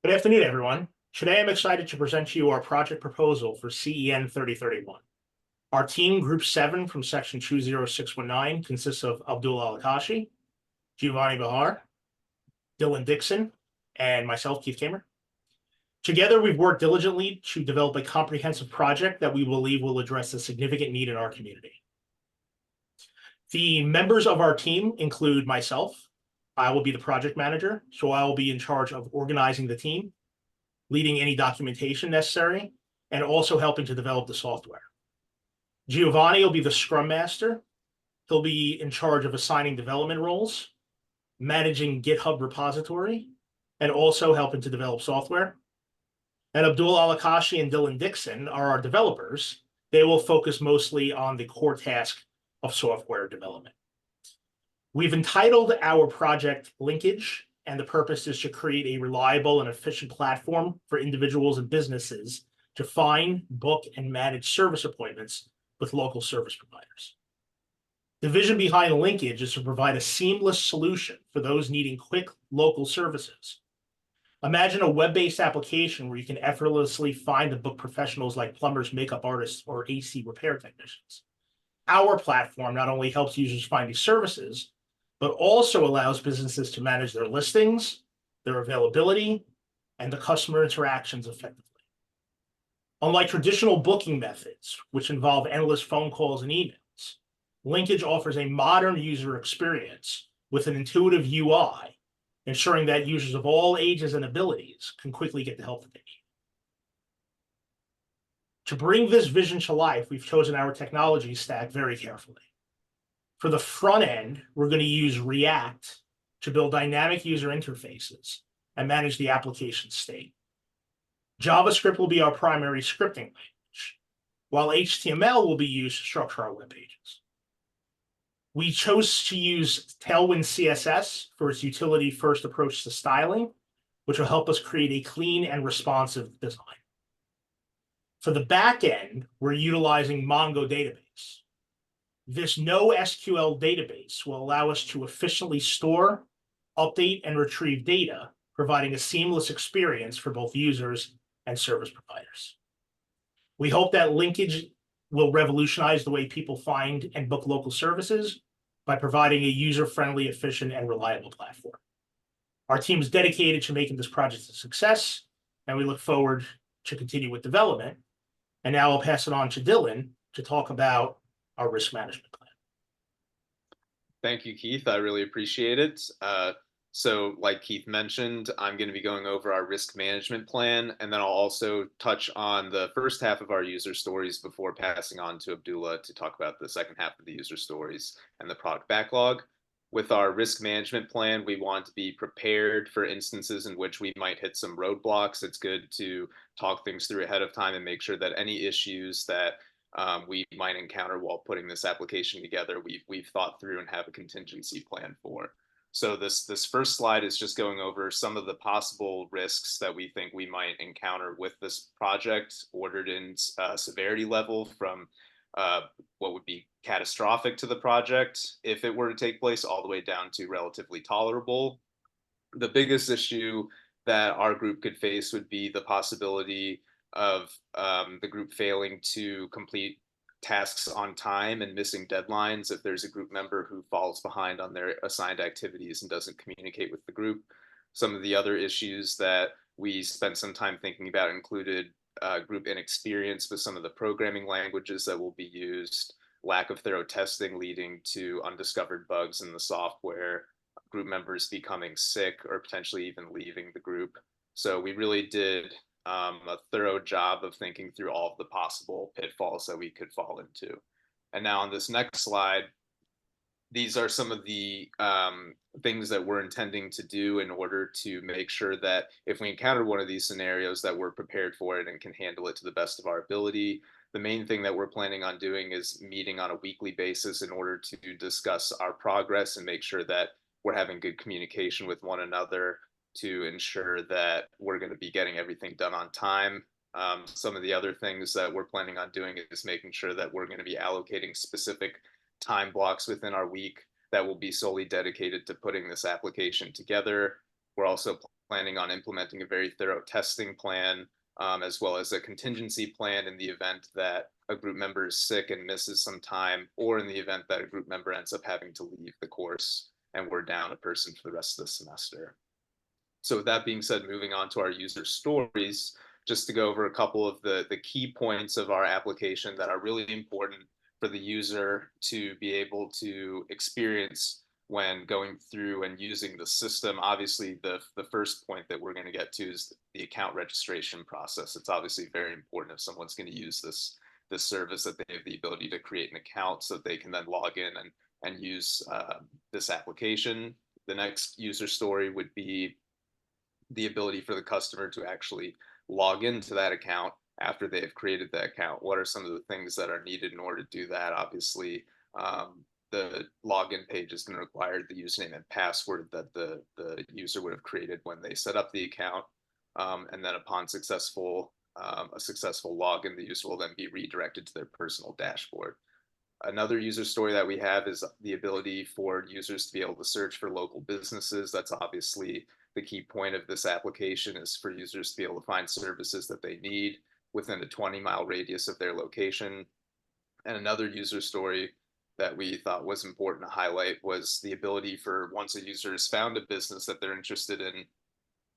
Good afternoon, everyone. Today, I'm excited to present to you our project proposal for CEN 3031. Our team, Group 7 from Section 20619, consists of Abdul Alakashi, Giovanni Bahar, Dylan Dixon, and myself, Keith Kamer. Together, we've worked diligently to develop a comprehensive project that we believe will address a significant need in our community. The members of our team include myself. I will be the project manager, so I will be in charge of organizing the team, leading any documentation necessary, and also helping to develop the software. Giovanni will be the Scrum Master. He'll be in charge of assigning development roles, managing GitHub repository, and also helping to develop software. And Abdul Alakashi and Dylan Dixon are our developers. They will focus mostly on the core task of software development. We've entitled our project Linkage, and the purpose is to create a reliable and efficient platform for individuals and businesses to find, book, and manage service appointments with local service providers. The vision behind Linkage is to provide a seamless solution for those needing quick local services. Imagine a web-based application where you can effortlessly find and book professionals like plumbers, makeup artists, or AC repair technicians. Our platform not only helps users find these services, but also allows businesses to manage their listings, their availability, and the customer interactions effectively. Unlike traditional booking methods, which involve endless phone calls and emails, Linkage offers a modern user experience with an intuitive UI, ensuring that users of all ages and abilities can quickly get the help that they need. To bring this vision to life, we've chosen our technology stack very carefully. For the front end, we're going to use React to build dynamic user interfaces and manage the application state. JavaScript will be our primary scripting language, while HTML will be used to structure our web pages. We chose to use Tailwind CSS for its utility-first approach to styling, which will help us create a clean and responsive design. For the back end, we're utilizing Mongo database. This NoSQL database will allow us to efficiently store, update, and retrieve data, providing a seamless experience for both users and service providers. We hope that Linkage will revolutionize the way people find and book local services by providing a user-friendly, efficient, and reliable platform. Our team is dedicated to making this project a success, and we look forward to continue with development. And now I'll pass it on to Dylan to talk about our risk management plan. Thank you, Keith. I really appreciate it. So like Keith mentioned, I'm going to be going over our risk management plan, and then I'll also touch on the first half of our user stories before passing on to Abdullah to talk about the second half of the user stories and the product backlog. With our risk management plan, we want to be prepared for instances in which we might hit some roadblocks. It's good to talk things through ahead of time and make sure that any issues that we might encounter while putting this application together, we've thought through and have a contingency plan for. So this first slide is just going over some of the possible risks that we think we might encounter with this project, ordered in severity level from what would be catastrophic to the project if it were to take place, all the way down to relatively tolerable. The biggest issue that our group could face would be the possibility of the group failing to complete tasks on time and missing deadlines if there's a group member who falls behind on their assigned activities and doesn't communicate with the group. Some of the other issues that we spent some time thinking about included group inexperience with some of the programming languages that will be used, lack of thorough testing leading to undiscovered bugs in the software, group members becoming sick or potentially even leaving the group. So we really did a thorough job of thinking through all of the possible pitfalls that we could fall into. And now on this next slide, these are some of the things that we're intending to do in order to make sure that if we encounter one of these scenarios that we're prepared for it and can handle it to the best of our ability. The main thing that we're planning on doing is meeting on a weekly basis in order to discuss our progress and make sure that we're having good communication with one another to ensure that we're going to be getting everything done on time. Some of the other things that we're planning on doing is making sure that we're going to be allocating specific time blocks within our week that will be solely dedicated to putting this application together. We're also planning on implementing a very thorough testing plan, as well as a contingency plan in the event that a group member is sick and misses some time, or in the event that a group member ends up having to leave the course and we're down a person for the rest of the semester. So with that being said, moving on to our user stories, just to go over a couple of the key points of our application that are really important for the user to be able to experience when going through and using the system. Obviously, the first point that we're going to get to is the account registration process. It's obviously very important if someone's going to use this service that they have the ability to create an account so that they can then log in and use this application. The next user story would be the ability for the customer to actually log into that account after they have created that account. What are some of the things that are needed in order to do that? Obviously, the login page is going to require the username and password that the user would have created when they set up the account. And then upon a successful login, the user will then be redirected to their personal dashboard. Another user story that we have is the ability for users to be able to search for local businesses. That's obviously the key point of this application, is for users to be able to find services that they need within a 20-mile radius of their location. And another user story that we thought was important to highlight was the ability for, once a user has found a business that they're interested in,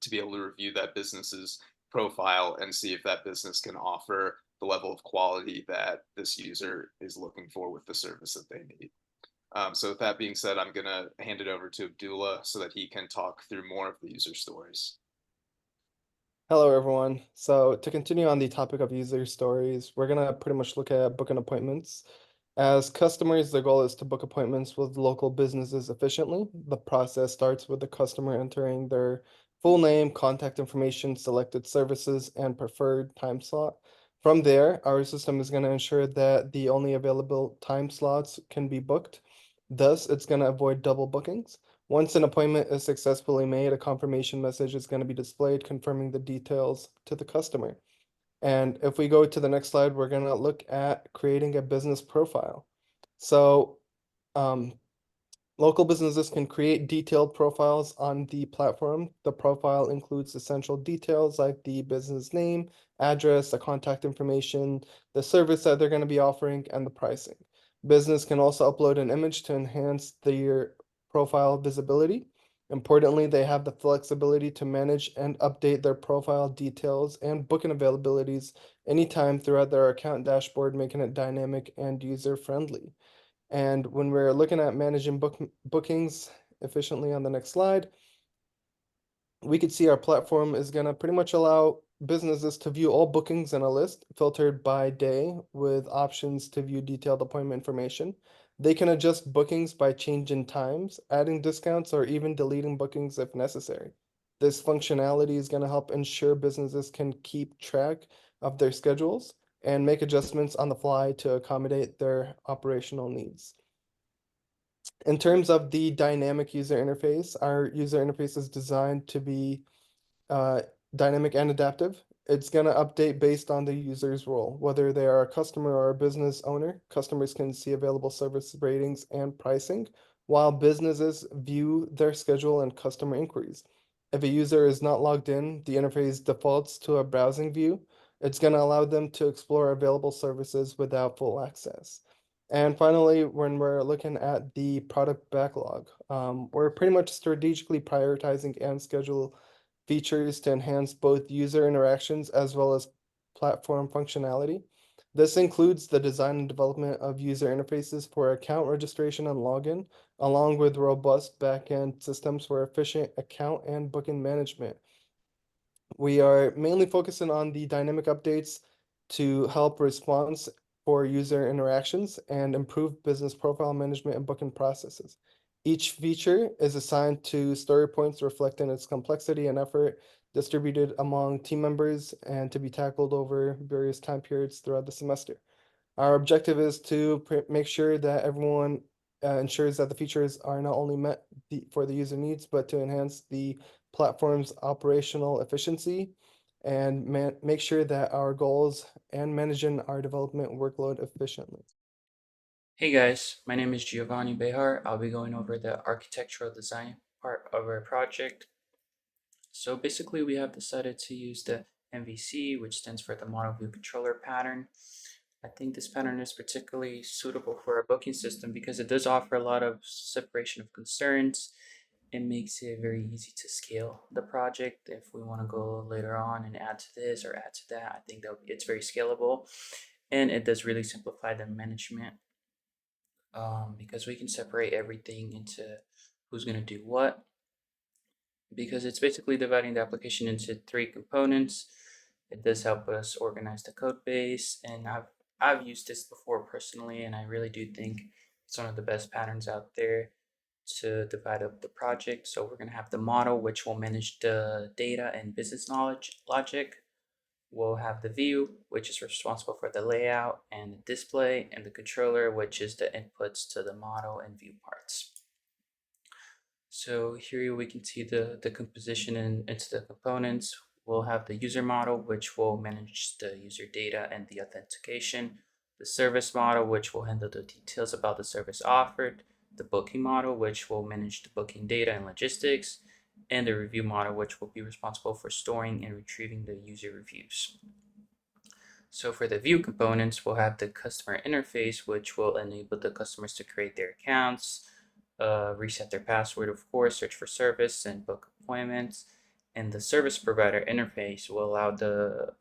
to be able to review that business's profile and see if that business can offer the level of quality that this user is looking for with the service that they need. So with that being said, I'm going to hand it over to Abdullah so that he can talk through more of the user stories. Hello, everyone. So to continue on the topic of user stories, we're gonna pretty much look at booking appointments. As customers, the goal is to book appointments with local businesses efficiently. The process starts with the customer entering their full name, contact information, selected services, and preferred time slot. From there, our system is going to ensure that the only available time slots can be booked. Thus, it's going to avoid double bookings. Once an appointment is successfully made, a confirmation message is going to be displayed confirming the details to the customer. And if we go to the next slide, we're going to look at creating a business profile. So local businesses can create detailed profiles on the platform. The profile includes essential details like the business name, address, the contact information, the service that they're going to be offering, and the pricing. Business can also upload an image to enhance their profile visibility. Importantly, they have the flexibility to manage and update their profile details and booking availabilities anytime throughout their account dashboard, making it dynamic and user-friendly. And when we're looking at managing bookings efficiently on the next slide, we could see our platform is going to pretty much allow businesses to view all bookings in a list filtered by day with options to view detailed appointment information. They can adjust bookings by changing times, adding discounts, or even deleting bookings if necessary. This functionality is going to help ensure businesses can keep track of their schedules and make adjustments on the fly to accommodate their operational needs. In terms of the dynamic user interface, our user interface is designed to be dynamic and adaptive. It's going to update based on the user's role. Whether they are a customer or a business owner, customers can see available service ratings and pricing, while businesses view their schedule and customer inquiries. If a user is not logged in, the interface defaults to a browsing view. It's going to allow them to explore available services without full access. And finally, when we're looking at the product backlog, we're pretty much strategically prioritizing and schedule features to enhance both user interactions as well as platform functionality. This includes the design and development of user interfaces for account registration and login, along with robust backend systems for efficient account and booking management. We are mainly focusing on the dynamic updates to help response for user interactions and improve business profile management and booking processes. Each feature is assigned to story points reflecting its complexity and effort distributed among team members and to be tackled over various time periods throughout the semester. Our objective is to make sure that everyone ensures that the features are not only met for the user needs, but to enhance the platform's operational efficiency and make sure that our goals and managing our development workload efficiently. Hey guys, my name is Giovanni Behar. I'll be going over the architectural design part of our project. So basically, we have decided to use the MVC, which stands for the Model View Controller pattern. I think this pattern is particularly suitable for a booking system because it does offer a lot of separation of concerns. It makes it very easy to scale the project if we want to go later on and add to this or add to that. I think that it's very scalable, and it does really simplify the management because we can separate everything into who's going to do what, because it's basically dividing the application into 3 components. It does help us organize the code base, and I've used this before personally, and I really do think it's one of the best patterns out there to divide up the project. So we're going to have the model, which will manage the data and business knowledge logic. We'll have the view, which is responsible for the layout and the display, and the controller, which is the inputs to the model and view parts. So here we can see the composition into the components. We'll have the user model, which will manage the user data and the authentication. The service model, which will handle the details about the service offered. The booking model, which will manage the booking data and logistics. And the review model, which will be responsible for storing and retrieving the user reviews. So for the view components, we'll have the customer interface, which will enable the customers to create their accounts, reset their password, of course, search for service, and book appointments. And the service provider interface will allow the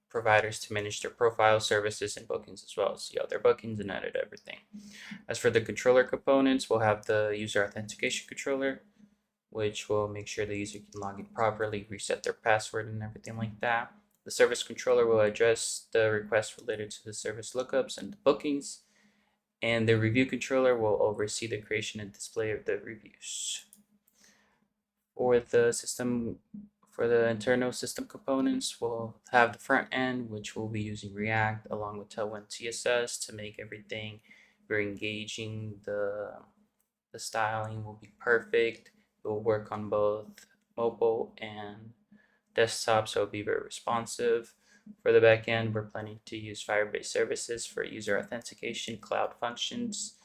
providers to manage their profile, services, and bookings, as well as see all their bookings and edit everything. As for the controller components, we'll have the user authentication controller, which will make sure the user can log in properly, reset their password, and everything like that. The service controller will address the requests related to the service lookups and the bookings. And the review controller will oversee the creation and display of the reviews. For the internal system components, we'll have the front end, which will be using React along with Tailwind CSS to make everything very engaging. The styling will be perfect. It will work on both mobile and desktop, so it'll be very responsive. For the backend, we're planning to use Firebase services for user authentication, cloud functions,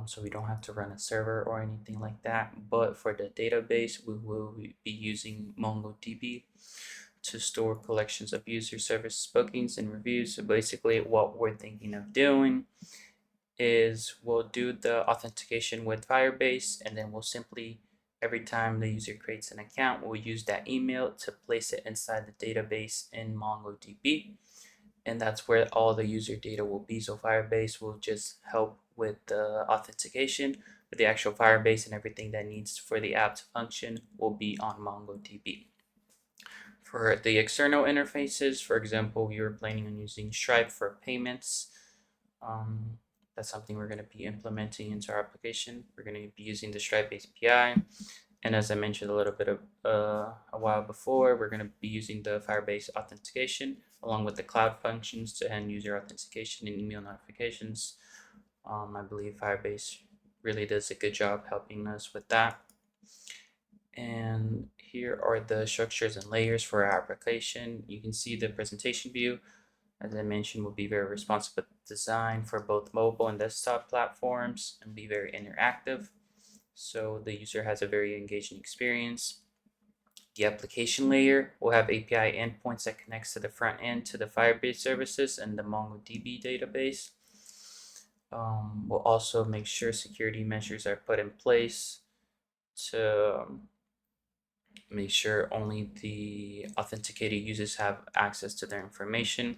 so we don't have to run a server or anything like that. But for the database, we will be using MongoDB to store collections of user service bookings and reviews. So basically what we're thinking of doing is we'll do the authentication with Firebase, and then we'll simply, every time the user creates an account, we'll use that email to place it inside the database in MongoDB. And that's where all the user data will be. So Firebase will just help with the authentication, but the actual Firebase and everything that needs for the app to function will be on MongoDB. For the external interfaces, for example, we were planning on using Stripe for payments. That's something we're going to be implementing into our application. We're going to be using the Stripe API. And as I mentioned a little bit of a while before, we're going to be using the Firebase authentication along with the cloud functions to end user authentication and email notifications. I believe Firebase really does a good job helping us with that. And here are the structures and layers for our application. You can see the presentation view, as I mentioned, will be very responsive with design for both mobile and desktop platforms and be very interactive. So the user has a very engaging experience. The application layer will have API endpoints that connects to the front end to the Firebase services and the MongoDB database. We'll also make sure security measures are put in place to make sure only the authenticated users have access to their information.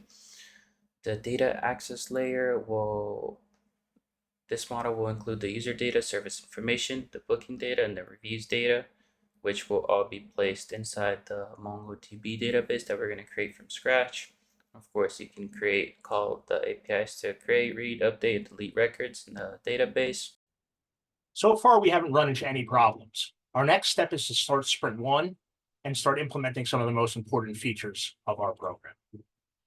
The data access layer this model will include the user data, service information, the booking data, and the reviews data, which will all be placed inside the MongoDB database that we're going to create from scratch. Of course, you can call the APIs to create, read, update, delete records in the database. So far, we haven't run into any problems. Our next step is to start sprint 1 and start implementing some of the most important features of our program.